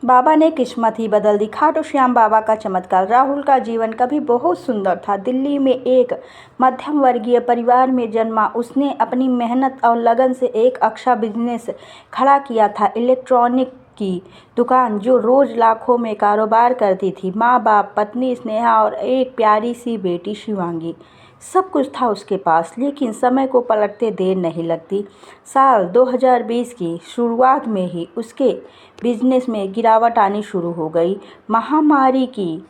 बाबा ने किस्मत ही बदल दी। खाटू श्याम बाबा का चमत्कार। राहुल का जीवन कभी बहुत सुंदर था। दिल्ली में एक मध्यम वर्गीय परिवार में जन्मा उसने अपनी मेहनत और लगन से एक अच्छा बिजनेस खड़ा किया था, इलेक्ट्रॉनिक की दुकान जो रोज लाखों में कारोबार करती थी। माँ बाप, पत्नी स्नेहा और एक प्यारी सी बेटी शिवांगी, सब कुछ था उसके पास। लेकिन समय को पलटते देर नहीं लगती। साल 2020 की शुरुआत में ही उसके बिजनेस में गिरावट आनी शुरू हो गई। महामारी की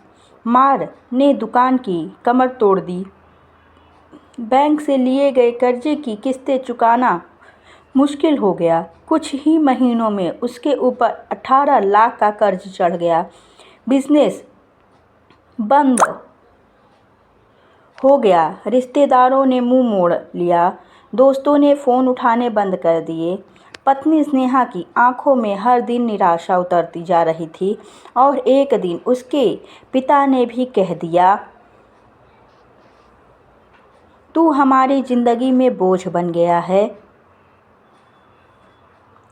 मार ने दुकान की कमर तोड़ दी। बैंक से लिए गए कर्जे की किस्तें चुकाना मुश्किल हो गया। कुछ ही महीनों में उसके ऊपर 18 लाख का कर्ज चढ़ गया। बिजनेस बंद हो गया। रिश्तेदारों ने मुंह मोड़ लिया। दोस्तों ने फ़ोन उठाने बंद कर दिए। पत्नी स्नेहा की आंखों में हर दिन निराशा उतरती जा रही थी और एक दिन उसके पिता ने भी कह दिया, तू हमारी जिंदगी में बोझ बन गया है।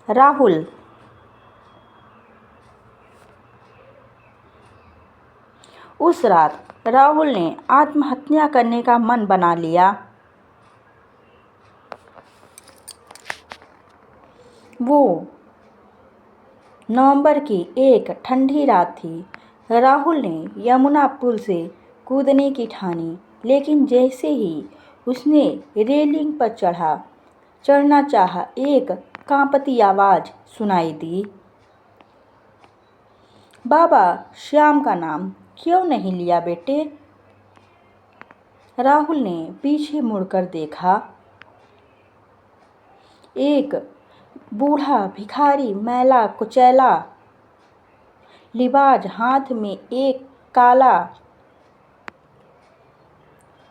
राहुल उस रात राहुल ने आत्महत्या करने का मन बना लिया। वो नवंबर की एक ठंडी रात थी। राहुल ने यमुना पुल से कूदने की ठानी, लेकिन जैसे ही उसने रेलिंग पर चढ़ना चाहा, एक कांपती आवाज़ सुनाई दी, बाबा श्याम का नाम क्यों नहीं लिया बेटे? राहुल ने पीछे मुड़कर देखा। एक बूढ़ा भिखारी, मैला कुचैला लिबाज, हाथ में एक काला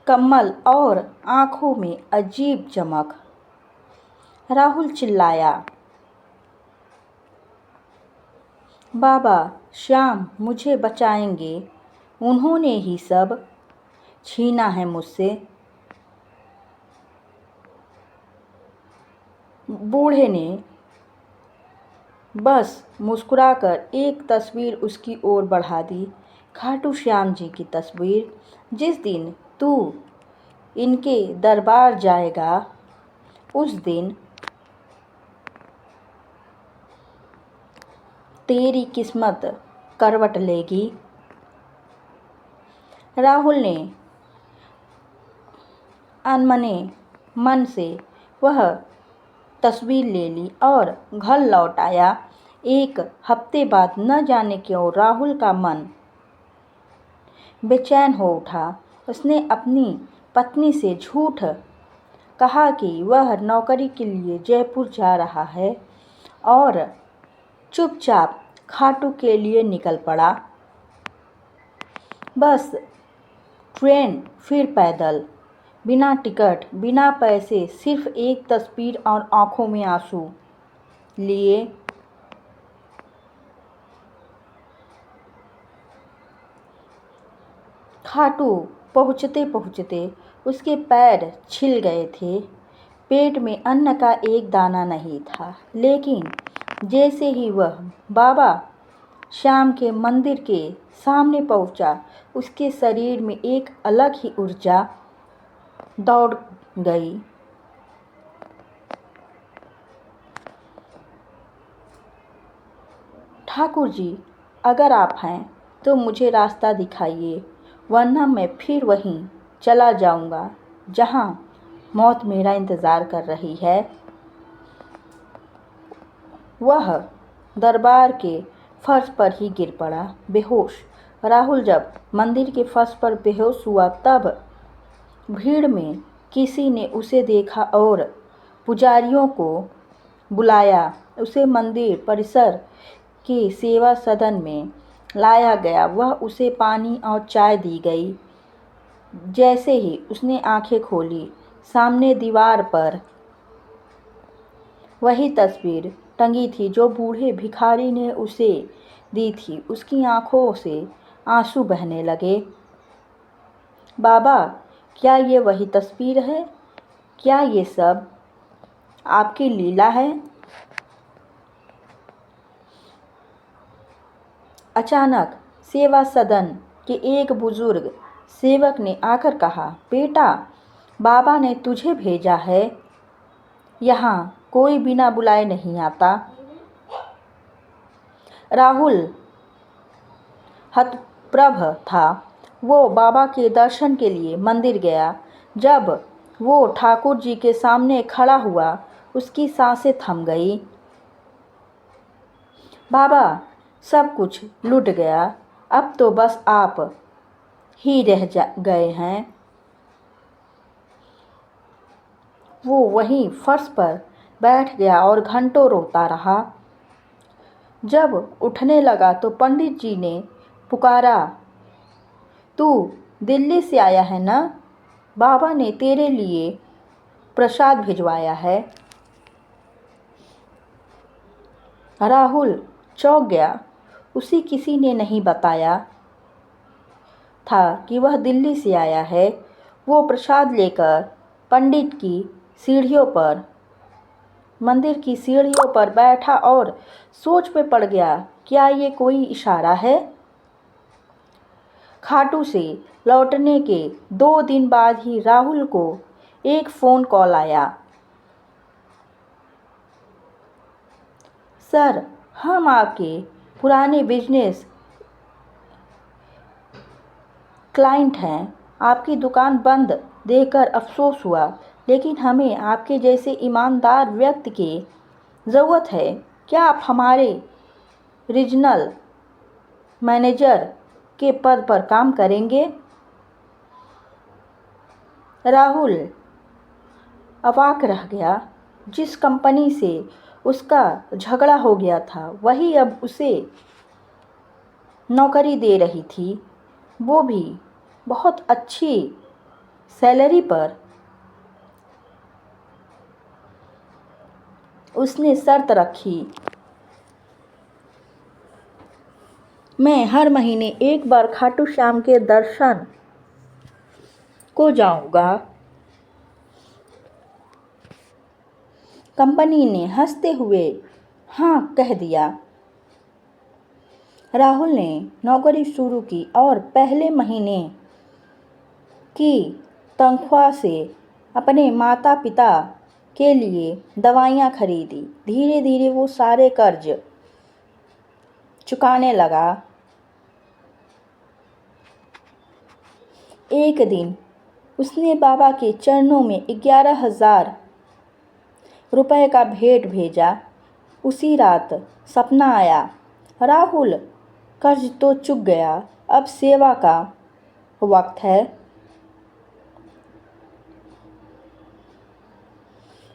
कम्बल और आंखों में अजीब चमक। राहुल चिल्लाया, बाबा श्याम मुझे बचाएंगे, उन्होंने ही सब छीना है मुझसे। बूढ़े ने बस मुस्कुराकर एक तस्वीर उसकी ओर बढ़ा दी। खाटू श्याम जी की तस्वीर। जिस दिन तू इनके दरबार जाएगा, उस दिन तेरी किस्मत करवट लेगी। राहुल ने अनमने मन से वह तस्वीर ले ली और घर लौट आया। एक हफ्ते बाद न जाने क्यों राहुल का मन बेचैन हो उठा। उसने अपनी पत्नी से झूठ कहा कि वह नौकरी के लिए जयपुर जा रहा है और चुपचाप खाटू के लिए निकल पड़ा। बस ट्रेन, फिर पैदल, बिना टिकट, बिना पैसे, सिर्फ एक तस्वीर और आंखों में आंसू लिए। खाटू पहुँचते पहुँचते उसके पैर छिल गए थे। पेट में अन्न का एक दाना नहीं था। लेकिन जैसे ही वह बाबा श्याम के मंदिर के सामने पहुंचा, उसके शरीर में एक अलग ही ऊर्जा दौड़ गई। ठाकुर जी, अगर आप हैं तो मुझे रास्ता दिखाइए, वरना मैं फिर वहीं चला जाऊंगा जहां मौत मेरा इंतज़ार कर रही है। वह दरबार के फर्श पर ही गिर पड़ा, बेहोश। राहुल जब मंदिर के फर्श पर बेहोश हुआ, तब भीड़ में किसी ने उसे देखा और पुजारियों को बुलाया। उसे मंदिर परिसर के सेवा सदन में लाया गया। वह उसे पानी और चाय दी गई। जैसे ही उसने आंखें खोली, सामने दीवार पर वही तस्वीर टंगी थी जो बूढ़े भिखारी ने उसे दी थी। उसकी आंखों से आंसू बहने लगे। बाबा, क्या ये वही तस्वीर है? क्या ये सब आपकी लीला है? अचानक सेवा सदन के एक बुजुर्ग सेवक ने आकर कहा, बेटा, बाबा ने तुझे भेजा है। यहाँ कोई बिना बुलाए नहीं आता। राहुल हतप्रभ था। वो बाबा के दर्शन के लिए मंदिर गया। जब वो ठाकुर जी के सामने खड़ा हुआ, उसकी सांसें थम गई। बाबा, सब कुछ लुट गया, अब तो बस आप ही रह गए हैं। वो वहीं फर्श पर बैठ गया और घंटों रोता रहा। जब उठने लगा तो पंडित जी ने पुकारा, तू दिल्ली से आया है ना? बाबा ने तेरे लिए प्रसाद भिजवाया है। राहुल चौंक गया। उसे किसी ने नहीं बताया था कि वह दिल्ली से आया है। वो प्रसाद लेकर पंडित की सीढ़ियों पर मंदिर की सीढ़ियों पर बैठा और सोच में पड़ गया, क्या ये कोई इशारा है? खाटू से लौटने के 2 दिन बाद ही राहुल को एक फ़ोन कॉल आया। सर, हम आपके पुराने बिजनेस क्लाइंट हैं। आपकी दुकान बंद देखकर अफसोस हुआ, लेकिन हमें आपके जैसे ईमानदार व्यक्ति की ज़रूरत है। क्या आप हमारे रीजनल मैनेजर के पद पर काम करेंगे? राहुल अवाक रह गया। जिस कंपनी से उसका झगड़ा हो गया था, वही अब उसे नौकरी दे रही थी, वो भी बहुत अच्छी सैलरी पर। उसने शर्त रखी, मैं हर महीने एक बार खाटू श्याम के दर्शन को जाऊंगा। कंपनी ने हंसते हुए हाँ कह दिया। राहुल ने नौकरी शुरू की और पहले महीने की तनख्वाह से अपने माता पिता के लिए दवाइयाँ खरीदी। धीरे धीरे वो सारे कर्ज चुकाने लगा। एक दिन उसने बाबा के चरणों में 11,000 रुपए का भेंट भेजा। उसी रात सपना आया। राहुल कर्ज तो चुक गया, अब सेवा का वक्त है।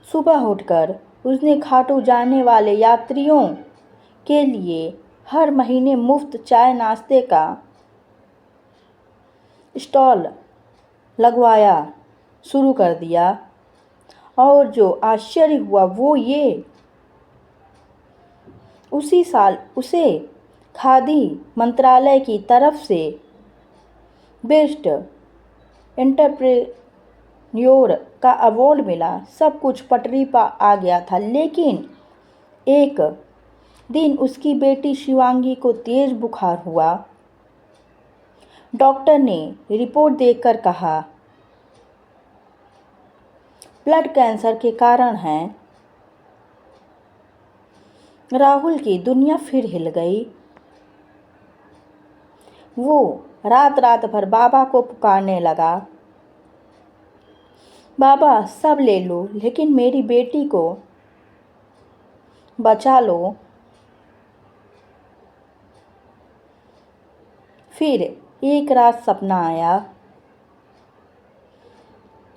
सुबह उठकर उसने खाटू जाने वाले यात्रियों के लिए हर महीने मुफ्त चाय नाश्ते का स्टॉल लगवाया शुरू कर दिया। और जो आश्चर्य हुआ वो ये, उसी साल उसे खादी मंत्रालय की तरफ से बेस्ट एंटरप्रेन्योर का अवार्ड मिला। सब कुछ पटरी पर आ गया था, लेकिन एक दिन उसकी बेटी शिवांगी को तेज बुखार हुआ। डॉक्टर ने रिपोर्ट देखकर कहा, ब्लड कैंसर के कारण है। राहुल की दुनिया फिर हिल गई। वो रात रात भर बाबा को पुकारने लगा, बाबा सब ले लो, लेकिन मेरी बेटी को बचा लो। फिर एक रात सपना आया।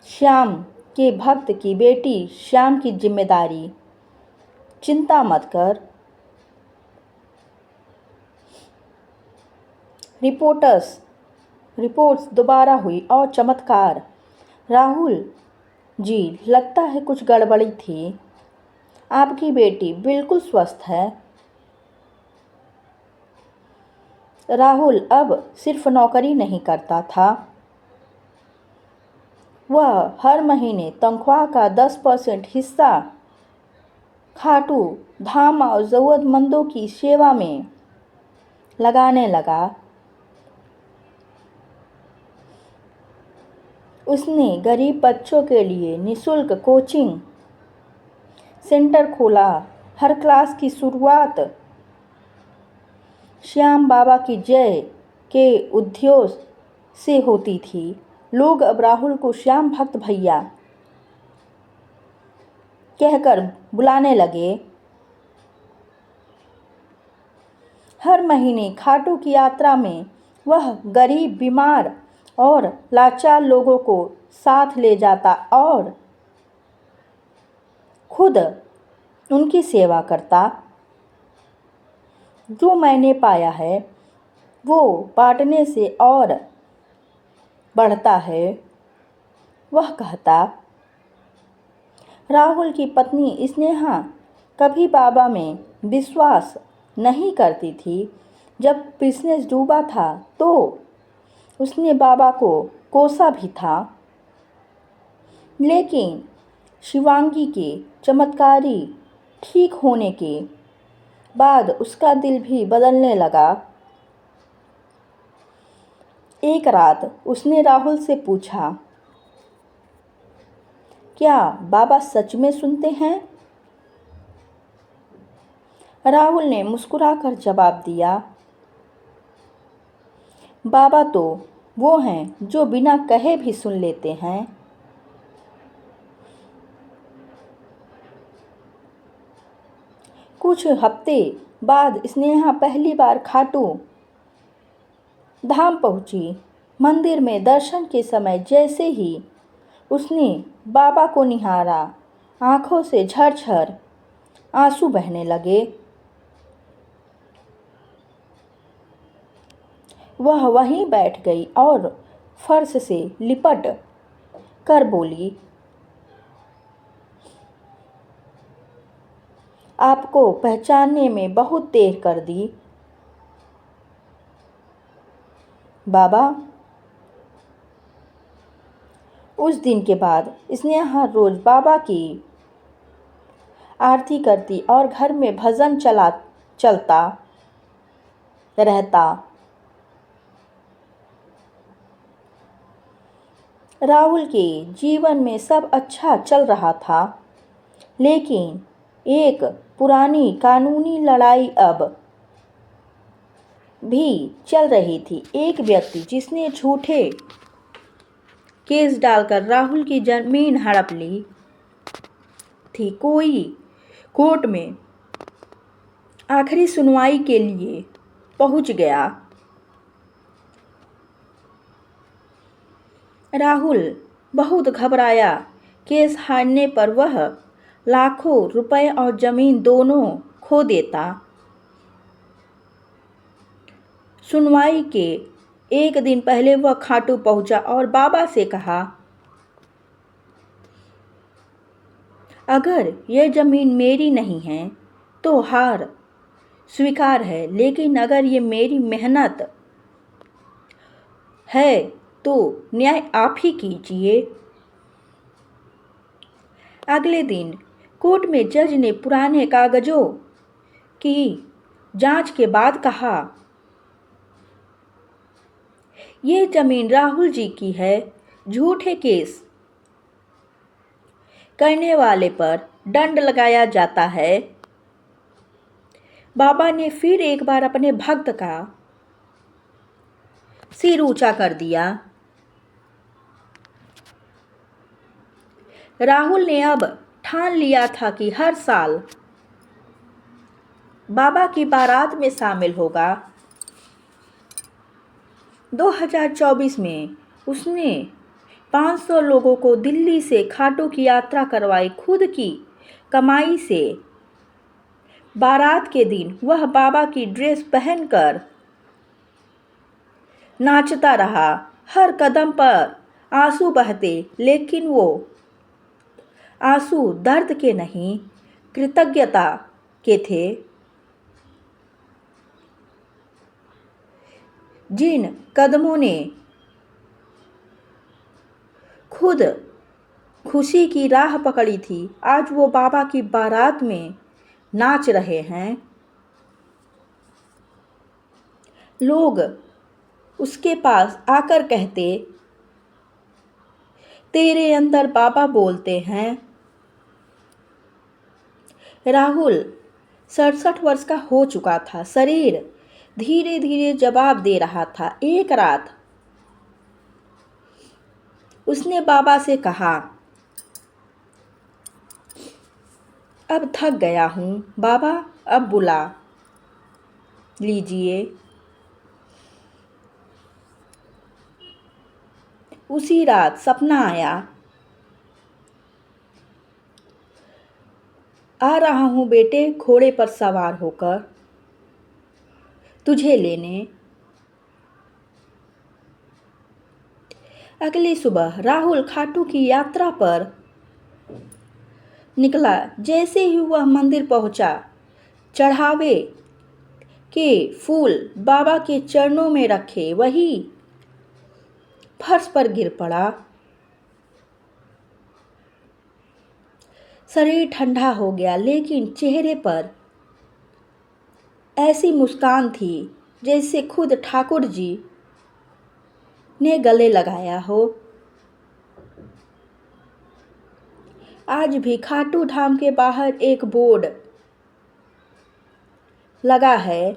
श्याम के भक्त की बेटी श्याम की जिम्मेदारी, चिंता मत कर। रिपोर्ट्स दोबारा हुई और चमत्कार। राहुल जी, लगता है कुछ गड़बड़ी थी। आपकी बेटी बिल्कुल स्वस्थ है। राहुल अब सिर्फ नौकरी नहीं करता था, वह हर महीने तनख्वाह का 10% हिस्सा खाटू धाम और ज़रूरतमंदों की सेवा में लगाने लगा। उसने गरीब बच्चों के लिए निःशुल्क कोचिंग सेंटर खोला। हर क्लास की शुरुआत श्याम बाबा की जय के उद्घोष से होती थी। लोग अब राहुल को श्याम भक्त भैया कहकर बुलाने लगे। हर महीने खाटू की यात्रा में वह गरीब, बीमार और लाचार लोगों को साथ ले जाता और खुद उनकी सेवा करता। जो मैंने पाया है वो बांटने से और बढ़ता है, वह कहता। राहुल की पत्नी स्नेहा कभी बाबा में विश्वास नहीं करती थी। जब बिजनेस डूबा था तो उसने बाबा को कोसा भी था, लेकिन शिवांगी के चमत्कारी ठीक होने के बाद उसका दिल भी बदलने लगा। एक रात उसने राहुल से पूछा, क्या बाबा सच में सुनते हैं? राहुल ने मुस्कुराकर जवाब दिया, बाबा तो वो हैं जो बिना कहे भी सुन लेते हैं। कुछ हफ्ते बाद स्नेहा पहली बार खाटू धाम पहुंची। मंदिर में दर्शन के समय जैसे ही उसने बाबा को निहारा, आंखों से झरझर आंसू बहने लगे। वह वहीं बैठ गई और फर्श से लिपट कर बोली, आपको पहचानने में बहुत देर कर दी बाबा। उस दिन के बाद स्नेहा रोज बाबा की आरती करती और घर में भजन चलता रहता। राहुल के जीवन में सब अच्छा चल रहा था, लेकिन एक पुरानी कानूनी लड़ाई अब भी चल रही थी। एक व्यक्ति जिसने झूठे केस डालकर राहुल की जमीन हड़प ली थी, कोई कोर्ट में आखिरी सुनवाई के लिए पहुंच गया। राहुल बहुत घबराया। केस हारने पर वह लाखों रुपए और जमीन दोनों खो देता। सुनवाई के एक दिन पहले वह खाटू पहुंचा और बाबा से कहा, अगर यह जमीन मेरी नहीं है तो हार स्वीकार है, लेकिन अगर ये मेरी मेहनत है तो न्याय आप ही कीजिए। अगले दिन कोर्ट में जज ने पुराने कागजों की जांच के बाद कहा, ये जमीन राहुल जी की है। झूठे केस करने वाले पर दंड लगाया जाता है। बाबा ने फिर एक बार अपने भक्त का सिर ऊंचा कर दिया। राहुल ने अब ठान लिया था कि हर साल बाबा की बारात में शामिल होगा। 2024 में उसने 500 लोगों को दिल्ली से खाटू की यात्रा करवाई। खुद की कमाई से बारात के दिन वह बाबा की ड्रेस पहनकर नाचता रहा। हर कदम पर आंसू बहते, लेकिन वो आंसू दर्द के नहीं, कृतज्ञता के थे। जिन कदमों ने खुद खुशी की राह पकड़ी थी, आज वो बाबा की बारात में नाच रहे हैं। लोग उसके पास आकर कहते, तेरे अंदर बाबा बोलते हैं। राहुल 67 वर्ष का हो चुका था। शरीर धीरे धीरे जवाब दे रहा था। एक रात उसने बाबा से कहा, अब थक गया हूँ बाबा, अब बुला लीजिए। उसी रात सपना आया, आ रहा हूँ बेटे घोड़े पर सवार होकर तुझे लेने। अगली सुबह राहुल खाटू की यात्रा पर निकला। जैसे ही वह मंदिर पहुंचा, चढ़ावे के फूल बाबा के चरणों में रखे वही फर्श पर गिर पड़ा। शरीर ठंडा हो गया, लेकिन चेहरे पर ऐसी मुस्कान थी जैसे खुद ठाकुर जी ने गले लगाया हो। आज भी खाटू धाम के बाहर एक बोर्ड लगा है।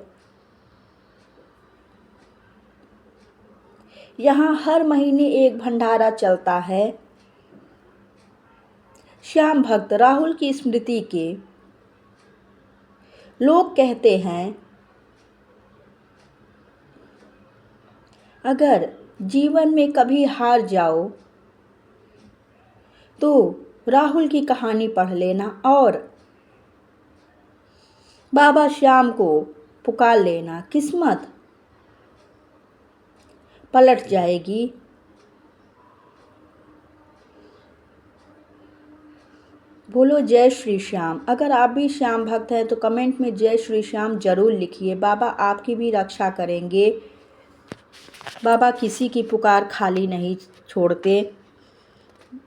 यहाँ हर महीने एक भंडारा चलता है। श्याम भक्त राहुल की स्मृति के लोग कहते हैं, अगर जीवन में कभी हार जाओ तो राहुल की कहानी पढ़ लेना और बाबा श्याम को पुकार लेना, किस्मत पलट जाएगी। बोलो जय श्री श्याम। अगर आप भी श्याम भक्त हैं तो कमेंट में जय श्री श्याम जरूर लिखिए। बाबा आपकी भी रक्षा करेंगे। बाबा किसी की पुकार खाली नहीं छोड़ते।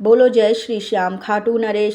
बोलो जय श्री श्याम। खाटू नरेश